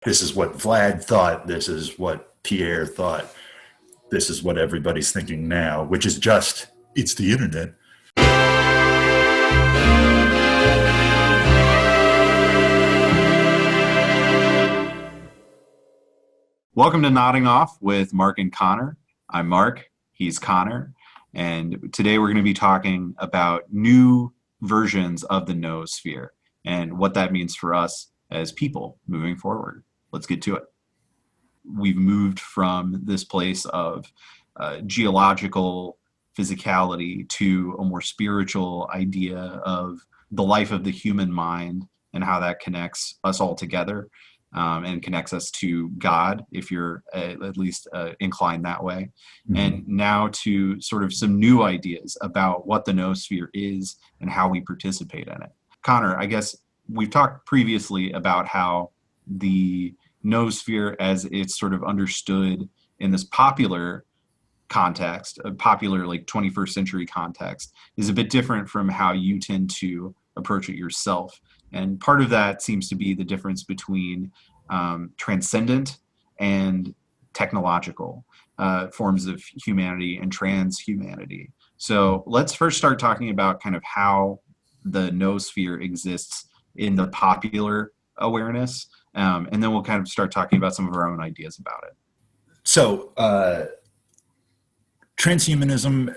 this is what Vlad thought, this is what Pierre thought, this is what everybody's thinking now, which is just, it's the internet. Welcome to Nodding Off with Mark and Connor. I'm Mark, he's Connor, and today we're going to be talking about new versions of the noosphere and what that means for us as people moving forward. Let's get to it. We've moved from this place of geological physicality to a more spiritual idea of the life of the human mind and how that connects us all together. And connects us to God, if you're at least inclined that way. Mm-hmm. And now to sort of some new ideas about what the noosphere is and how we participate in it. Connor, I guess we've talked previously about how the noosphere, as it's sort of understood in this popular context, a popular like 21st century context, is a bit different from how you tend to approach it yourself. And part of that seems to be the difference between transcendent and technological forms of humanity and transhumanity. So let's first start talking about kind of how the noosphere exists in the popular awareness, and then we'll kind of start talking about some of our own ideas about it. So transhumanism,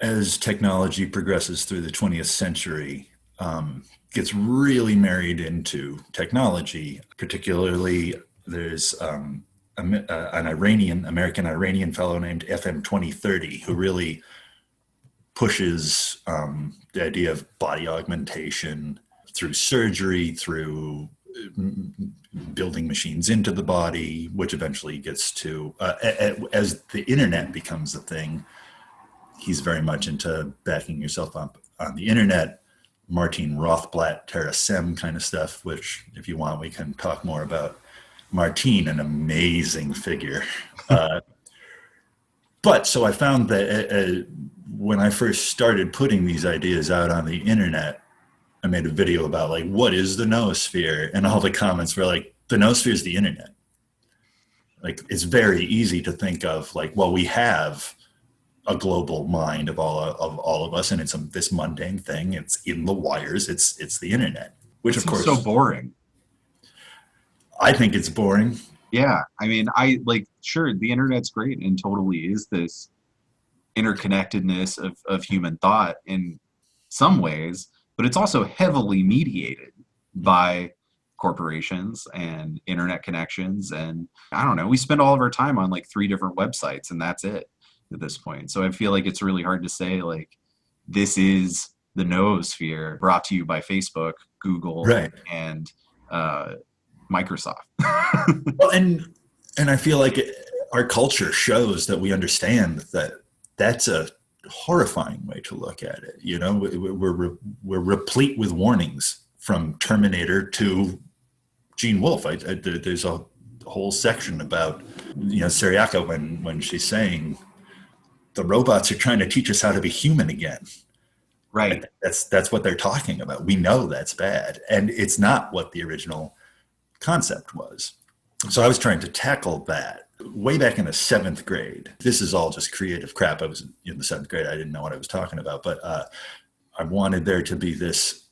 as technology progresses through the 20th century, gets really married into technology. Particularly, there's an American Iranian fellow named FM 2030 who really pushes the idea of body augmentation through surgery, through building machines into the body, which eventually gets to, as the internet becomes a thing, he's very much into backing yourself up on the internet. Martine Rothblatt, Terra Sem kind of stuff, which if you want, we can talk more about. Martine, an amazing figure. But so I found that when I first started putting these ideas out on the internet, I made a video about like, what is the noosphere? And all the comments were like, the noosphere is the internet. Like, it's very easy to think of like, well, we have a global mind of all of us, and it's this mundane thing. It's in the wires. It's the internet, which of course so boring. I think it's boring. Yeah, I mean, sure, the internet's great and totally is this interconnectedness of human thought in some ways, but it's also heavily mediated by corporations and internet connections. And I don't know, we spend all of our time on like 3 different websites, and that's it at this point. So I feel like it's really hard to say like this is the noosphere brought to you by Facebook, Google, right, and Microsoft. Well, and I feel like our culture shows that we understand that that's a horrifying way to look at it. You know, we're replete with warnings from Terminator to Gene Wolfe. There's a whole section about, you know, Seriaka when she's saying the robots are trying to teach us how to be human again. Right. That's what they're talking about. We know that's bad. And it's not what the original concept was. So I was trying to tackle that way back in the 7th grade. This is all just creative crap. I was in the 7th grade. I didn't know what I was talking about, but I wanted there to be this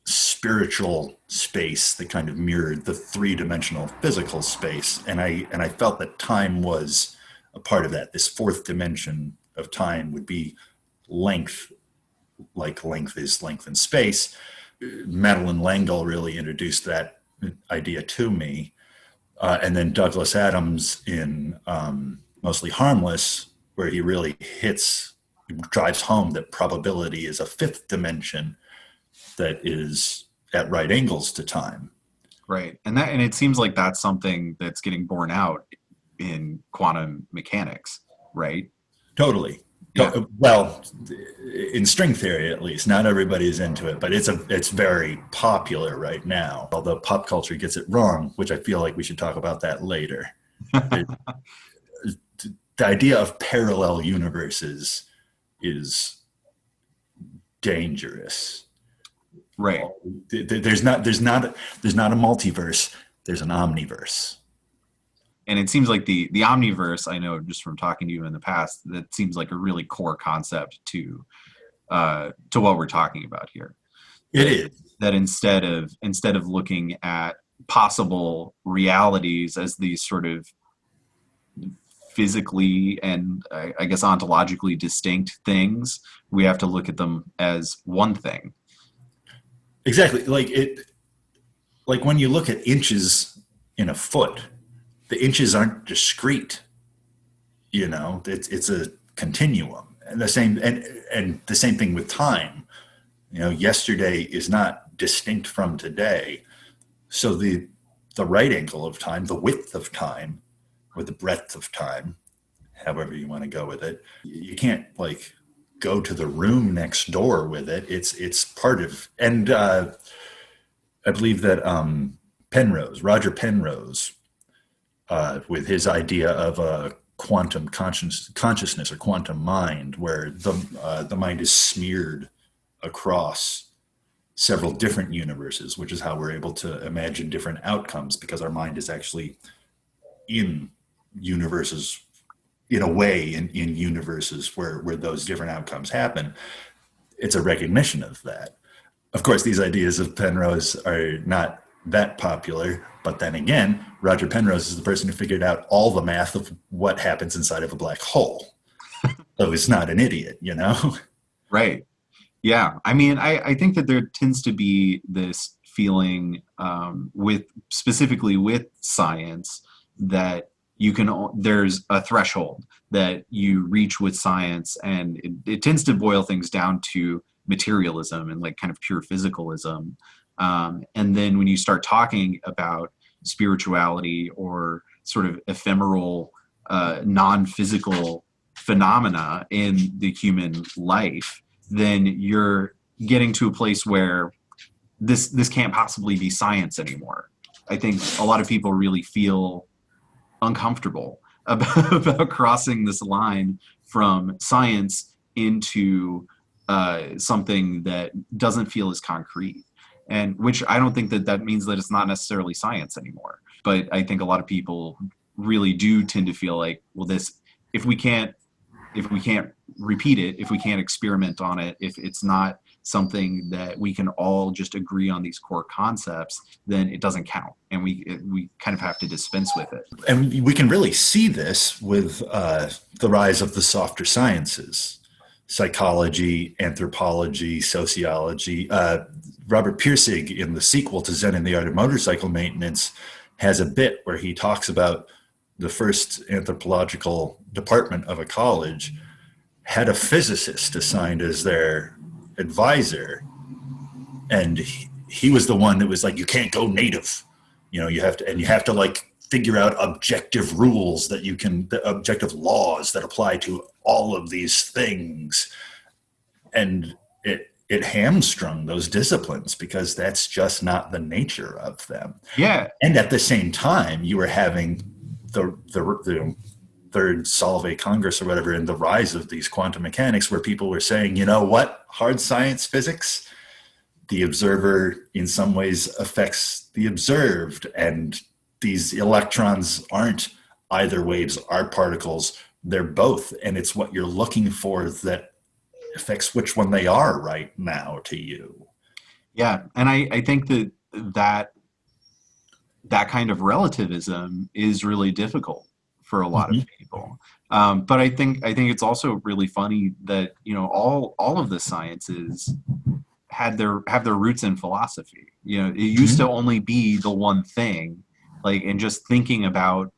spiritual space that kind of mirrored the 3-dimensional physical space. And I felt that time was a part of that. This 4th dimension of time would be length, like length is length in space. Madeline Langdell really introduced that idea to me. And then Douglas Adams in Mostly Harmless, where he really drives home that probability is a 5th dimension that is at right angles to time. Right. And it seems like that's something that's getting borne out in quantum mechanics, right? Totally. Yeah. Well, in string theory, at least, not everybody's into it, but it's very popular right now. Although pop culture gets it wrong, which I feel like we should talk about that later. The idea of parallel universes is dangerous. Right. There's not a multiverse. there's an omniverse. And it seems like the omniverse, I know just from talking to you in the past, that seems like a really core concept to what we're talking about here. It is. That instead of looking at possible realities as these sort of physically and I guess ontologically distinct things, we have to look at them as one thing. Exactly. Like when you look at inches in a foot, the inches aren't discrete. It's a continuum. And the same thing with time. Yesterday is not distinct from today. So the right angle of time, the width of time, or the breadth of time, however you want to go with it, you can't like go to the room next door with it. It's part of, and I believe that Roger Penrose, with his idea of a quantum consciousness or quantum mind, where the mind is smeared across several different universes, which is how we're able to imagine different outcomes, because our mind is actually in universes, in a way, in universes where those different outcomes happen. It's a recognition of that. Of course, these ideas of Penrose are not that popular, but then again, Roger Penrose is the person who figured out all the math of what happens inside of a black hole. So he's not an idiot, Right. Yeah. I mean, I think that there tends to be this feeling specifically with science that there's a threshold that you reach with science, and it tends to boil things down to materialism and like kind of pure physicalism. And then when you start talking about spirituality or sort of ephemeral, non-physical phenomena in the human life, then you're getting to a place where this can't possibly be science anymore. I think a lot of people really feel uncomfortable about crossing this line from science into something that doesn't feel as concrete. And which I don't think that means that it's not necessarily science anymore. But I think a lot of people really do tend to feel like, well, if we can't repeat it, if we can't experiment on it, if it's not something that we can all just agree on these core concepts, then it doesn't count, and we kind of have to dispense with it. And we can really see this with the rise of the softer sciences: psychology, anthropology, sociology. Robert Pirsig, in the sequel to Zen and the Art of Motorcycle Maintenance, has a bit where he talks about the first anthropological department of a college had a physicist assigned as their advisor, and he was the one that was like, you can't go native, you have to like figure out objective rules objective laws that apply to all of these things. And it hamstrung those disciplines because that's just not the nature of them. Yeah. And at the same time, you were having the third Solvay Congress or whatever, and the rise of these quantum mechanics, where people were saying, you know what, hard science physics, the observer in some ways affects the observed, and these electrons aren't either waves, are particles, they're both, and it's what you're looking for that affects which one they are right now to you. Yeah, and I think that kind of relativism is really difficult for a lot of people. But I think it's also really funny that all of the sciences have their roots in philosophy. It used to only be the one thing, and just thinking about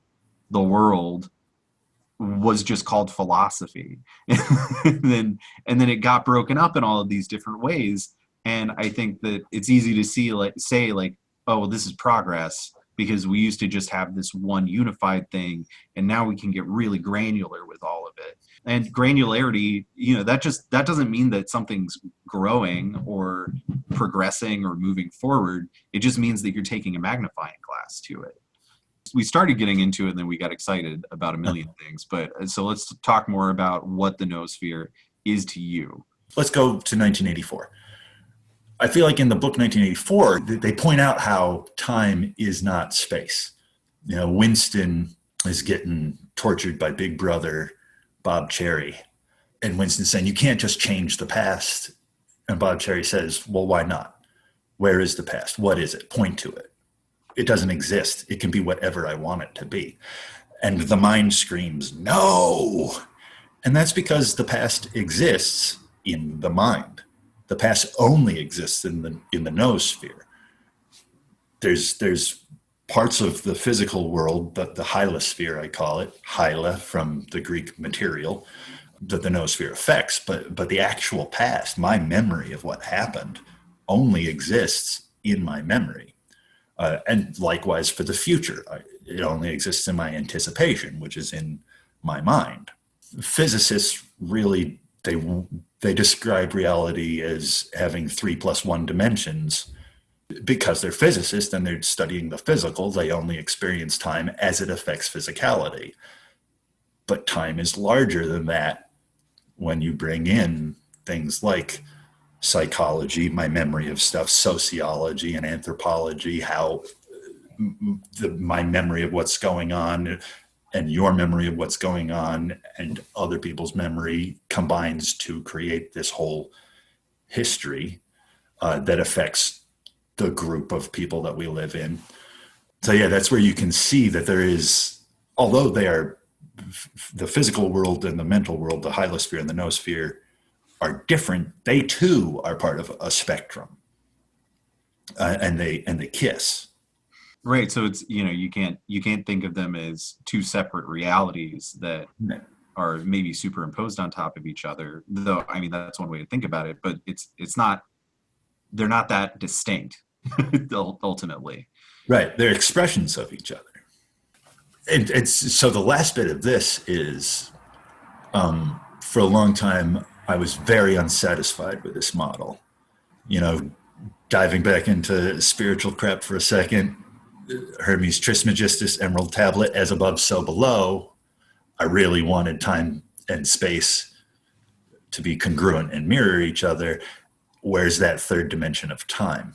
the world was just called philosophy. and then it got broken up in all of these different ways. And I think that it's easy to say, oh, well, this is progress, because we used to just have this one unified thing, and now we can get really granular with all of it. And granularity, that doesn't mean that something's growing or progressing or moving forward. It just means that you're taking a magnifying glass to it. We started getting into it, and then we got excited about a million things. But so let's talk more about what the noosphere is to you. Let's go to 1984. I feel like in the book 1984, they point out how time is not space. You know, Winston is getting tortured by Big Brother Bob Cherry. And Winston's saying, you can't just change the past. And Bob Cherry says, well, why not? Where is the past? What is it? Point to it. It doesn't exist. It can be whatever I want it to be. And the mind screams, no. And that's because the past exists in the mind. The past only exists in the noosphere. There's parts of the physical world, the hylosphere, I call it, hyla from the Greek material, that the noosphere affects, but the actual past, my memory of what happened, only exists in my memory. And likewise for the future, it only exists in my anticipation, which is in my mind. Physicists really, they describe reality as having 3+1 dimensions. Because they're physicists and they're studying the physical, they only experience time as it affects physicality. But time is larger than that when you bring in things like psychology, my memory of stuff, sociology and anthropology, how my memory of what's going on and your memory of what's going on and other people's memory combines to create this whole history that affects the group of people that we live in. So yeah, that's where you can see that there is, although they are the physical world and the mental world, the hylosphere and the noosphere are different, they too are part of a spectrum, and they kiss. Right. So it's, you can't think of them as two separate realities that are maybe superimposed on top of each other. Though, I mean, that's one way to think about it, but it's not, they're not that distinct ultimately. Right. They're expressions of each other. And it's so the last bit of this is, for a long time, I was very unsatisfied with this model. Diving back into spiritual crap for a second, Hermes Trismegistus Emerald Tablet, as above, so below. I really wanted time and space to be congruent and mirror each other. Where's that third dimension of time?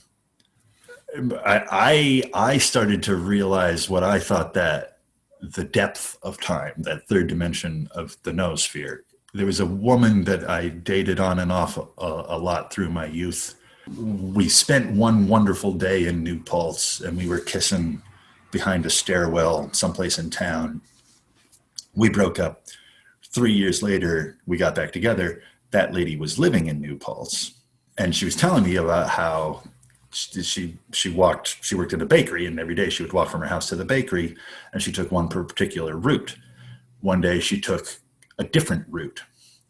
I started to realize what I thought that the depth of time, that third dimension of the noosphere. There was a woman that I dated on and off a lot through my youth. We spent one wonderful day in New Paltz and we were kissing behind a stairwell someplace in town. We broke up. 3 years later, we got back together. That lady was living in New Paltz. And she was telling me about how she worked in a bakery, and every day she would walk from her house to the bakery, and she took one particular route. One day she took a different route,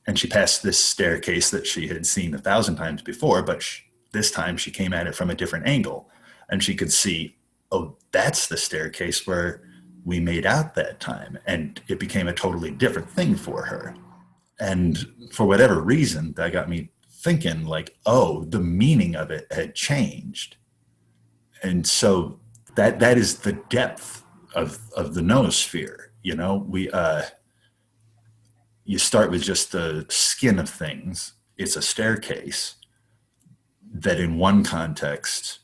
and she passed this staircase that she had seen 1,000 times before, but this time she came at it from a different angle, and she could see, oh, that's the staircase where we made out that time, and it became a totally different thing for her. And for whatever reason, that got me thinking like, oh, the meaning of it had changed. And so that is the depth of the noosphere. You start with just the skin of things. It's a staircase that in one context,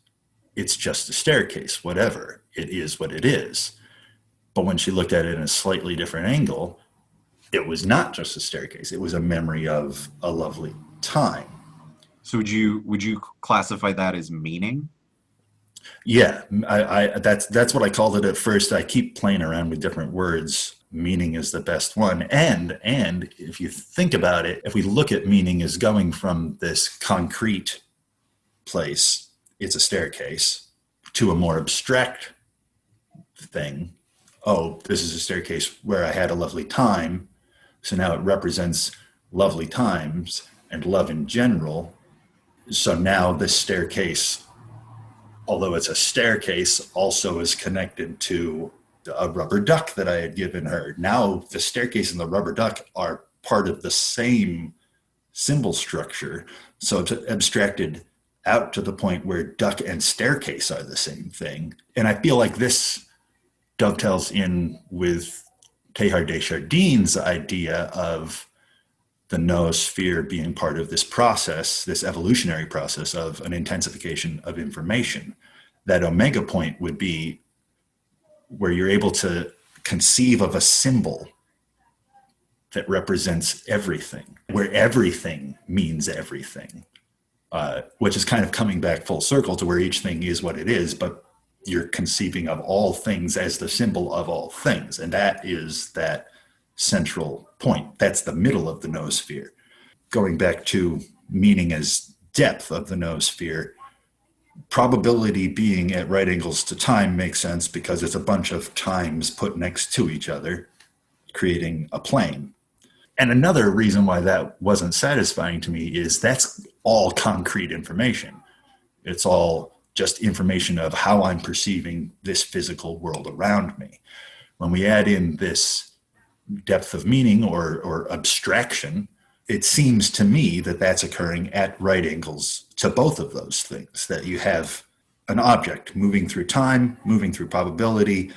it's just a staircase, whatever. It is what it is. But when she looked at it in a slightly different angle, it was not just a staircase. It was a memory of a lovely time. So would you classify that as meaning? Yeah, that's what I called it at first. I keep playing around with different words. Meaning is the best one. And if you think about it, if we look at meaning as going from this concrete place, it's a staircase, to a more abstract thing. Oh, this is a staircase where I had a lovely time. So now it represents lovely times and love in general. So now this staircase, although it's a staircase, also is connected to a rubber duck that I had given her. Now the staircase and the rubber duck are part of the same symbol structure. So it's abstracted out to the point where duck and staircase are the same thing. And I feel like this dovetails in with Teilhard de Chardin's idea of the noosphere being part of this process, this evolutionary process of an intensification of information. That omega point would be where you're able to conceive of a symbol that represents everything, where everything means everything, which is kind of coming back full circle to where each thing is what it is, but you're conceiving of all things as the symbol of all things. And that is that central point. That's the middle of the noosphere. Going back to meaning as depth of the noosphere, probability being at right angles to time makes sense because it's a bunch of times put next to each other, creating a plane. And another reason why that wasn't satisfying to me is that's all concrete information. It's all just information of how I'm perceiving this physical world around me. When we add in this depth of meaning or abstraction, it seems to me that that's occurring at right angles to both of those things, that you have an object moving through time, moving through probability,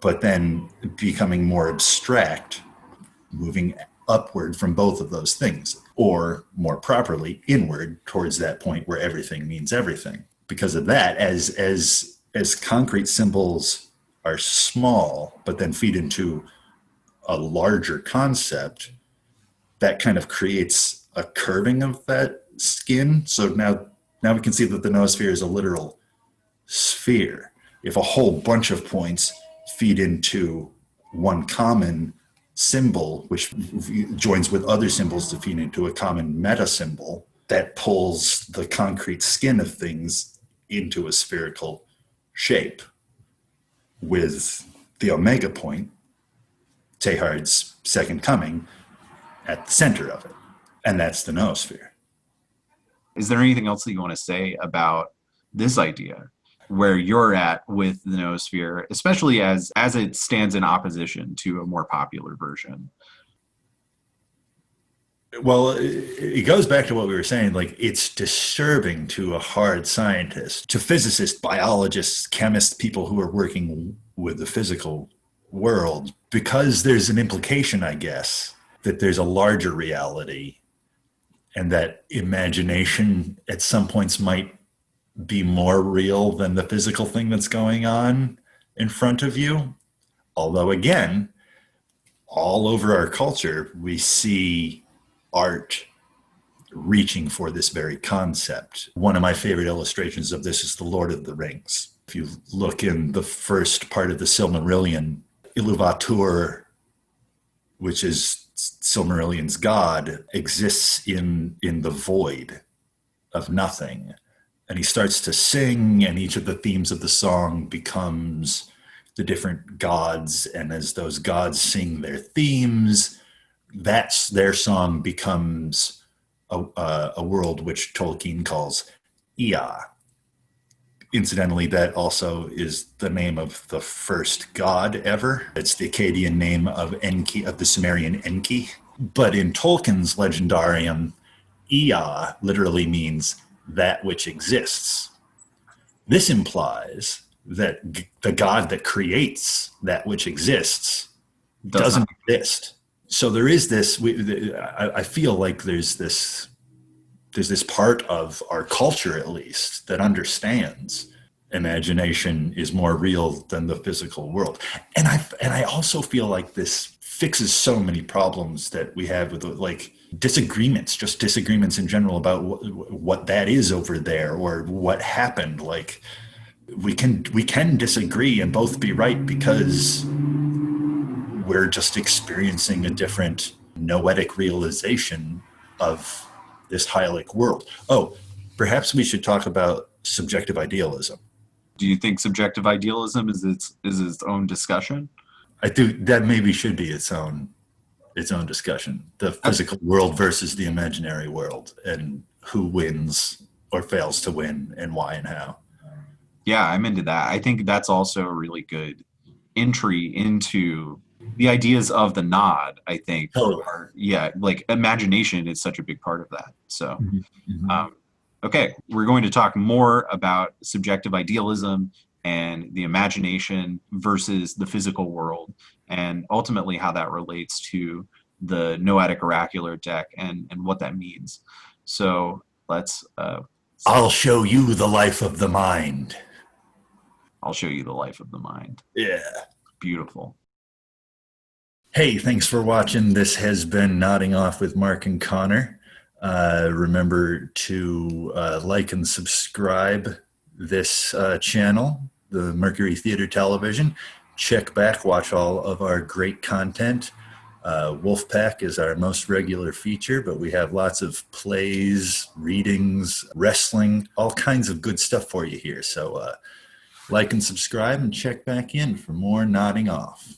but then becoming more abstract, moving upward from both of those things, or more properly, inward towards that point where everything means everything. Because of that, as concrete symbols are small, but then feed into a larger concept, that kind of creates a curving of that skin. So now we can see that the noosphere is a literal sphere. If a whole bunch of points feed into one common symbol, which joins with other symbols to feed into a common meta symbol, that pulls the concrete skin of things into a spherical shape, with the omega point, Teilhard's second coming, at the center of it. And that's the noosphere. Is there anything else that you want to say about this idea, where you're at with the noosphere, especially as it stands in opposition to a more popular version? Well, it goes back to what we were saying. Like, it's disturbing to a hard scientist, to physicists, biologists, chemists, people who are working with the physical world, because there's an implication, I guess, that there's a larger reality and that imagination at some points might be more real than the physical thing that's going on in front of you. Although, again, all over our culture, we see art reaching for this very concept. One of my favorite illustrations of this is The Lord of the Rings. If you look in the first part of the Silmarillion, Iluvatar, which is Silmarillion's god, exists in the void of nothing. And he starts to sing, and each of the themes of the song becomes the different gods. And as those gods sing their themes, that's their song becomes a world which Tolkien calls Ea. Incidentally, that also is the name of the first god ever. It's the Akkadian name of Enki, of the Sumerian Enki. But in Tolkien's Legendarium, Ea literally means that which exists. This implies that the God that creates that which exists doesn't exist. So there is this, I feel like there's this part of our culture, at least, that understands imagination is more real than the physical world. And I also feel like this fixes so many problems that we have with, like, disagreements, just disagreements in general about what that is over there or what happened. Like, we can disagree and both be right because we're just experiencing a different noetic realization of this Hylic world. Oh, perhaps we should talk about subjective idealism. Do you think subjective idealism is its own discussion? I think that maybe should be its own discussion. The physical world versus the imaginary world, and who wins or fails to win, and why and how. Yeah, I'm into that. I think that's also a really good entry into the ideas of the nod, I think. Totally. Like imagination is such a big part of that. So, Mm-hmm. Okay, we're going to talk more about subjective idealism and the imagination versus the physical world, and ultimately how that relates to the Noetic Oracular deck and what that means. So let's. I'll show you the life of the mind. I'll show you the life of the mind. Yeah. Beautiful. Hey, thanks for watching. This has been Nodding Off with Mark and Connor. Remember to like and subscribe this channel, the Mercury Theater Television. Check back, watch all of our great content. Wolfpack is our most regular feature, but we have lots of plays, readings, wrestling, all kinds of good stuff for you here. So like and subscribe and check back in for more Nodding Off.